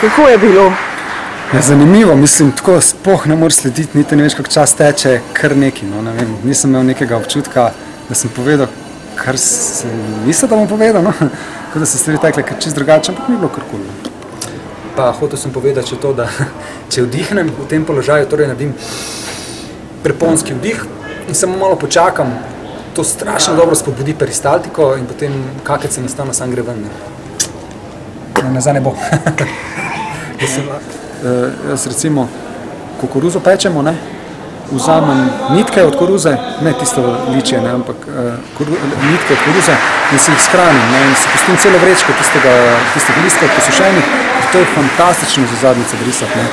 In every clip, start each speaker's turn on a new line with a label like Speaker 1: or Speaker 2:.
Speaker 1: Kako je bilo?
Speaker 2: Ja, zanimivo, mislim, tako spoh ne moreš slediti, niti ne veš, kako čas teče, kar neki, no, ne vem, nisem imel nekega občutka, da sem povedal, kar se nisem, da bom povedal, no, tako da se stvari tekle kar čist drugače, ampak ni bilo kar kul. Pa hotel sem povedati še to, da če vdihnem v tem položaju, torej naredim preponski vdih in samo malo počakam, to strašno dobro spodbudi peristaltiko in potem kakec se enostavno sam gre ven. Nazaj ne bo. Jaz recimo kukuruzo pečemo, ne, vzamem nitke od koruze, ne tisto ličje, ne, ampak nitke od koruze in si jih shranim, ne, in si pustim celo vrečko tistih listkov posušenih, to je fantastično za zadnjice brisati, ne.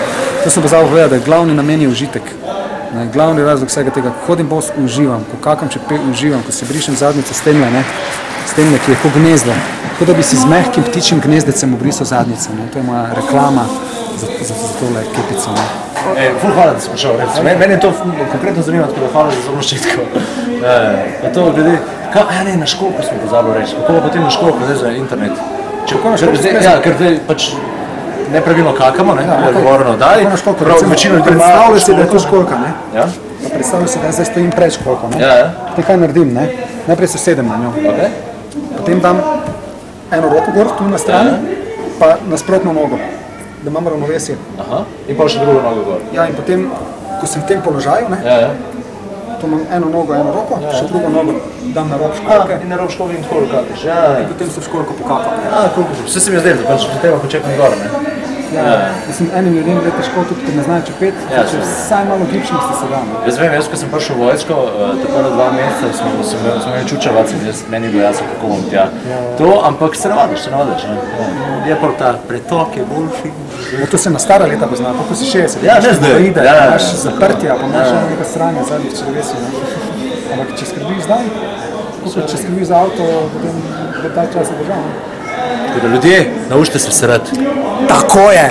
Speaker 2: To sem pozabil povedati, da je glavni namen je užitek. Ne, glavni razlog vsega tega, hodim bos, uživam, ko kakam čepe uživam, ko se brišem zadnjico stemlja, ne, stemlja, ki je kot gnezdo, kot da bi si z mehkim ptičjim gnezdecem obrisal zadnjico, ne, to je moja reklama za tole kepico, ne.
Speaker 3: Ful hvala, da si prišel, reči. Meni je to konkretno zanimivo, tako da hvala za zelo ščitko. Pa to glede, ne, na školko smo pozabili reči, kako pa potem na školko, zdaj za internet. Ja, ker zdaj pač nepravilno kakamo, ne, govorno daj, večino ljudi
Speaker 2: predstavljaj si, da je to školka, ne.
Speaker 3: Ja?
Speaker 2: Predstavljaj si, da zdaj stojim pred školko, ne.
Speaker 3: Ja.
Speaker 2: Potem kaj naredim, ne. Najprej se sedem na njo. Potem dam eno roko gor, tu na strani, pa nasprotno nogo, da imam ravnovesje.
Speaker 3: In pa še drugo nogo gor.
Speaker 2: Ja, in potem, ko sem v tem položaju, ne, to imam eno nogo, eno roko, še drugo nogo dam na rob školke.
Speaker 3: In na rob školke in tako kakaš,
Speaker 2: In potem se v školko pokapam.
Speaker 3: Vse se mi je zdelo, da pač treba počekati gor, ne.
Speaker 2: Mislim, enim ljudem gre težko tudi, ker ne znajo čepeti, če vsaj malo gibčnosti se da.
Speaker 3: Jaz vem, ko sem prišel v vojsko, tako na 2 meseca smo imeli čučevac in meni je bilo jasno, kako bom tja. To, ampak se navadiš, je pa ta pretok je boljši. To se na stara leta pozna, ko si 60. Ja, ne zdaj.
Speaker 2: Imaš zaprtja, pa imaš nekaj sranja zadnjih črvesij. Ampak če skrbiš zdaj, če skrbiš za avto, potem bo ta čas držal.
Speaker 3: Tako da ljudje, naučite se srati.
Speaker 2: Tako je!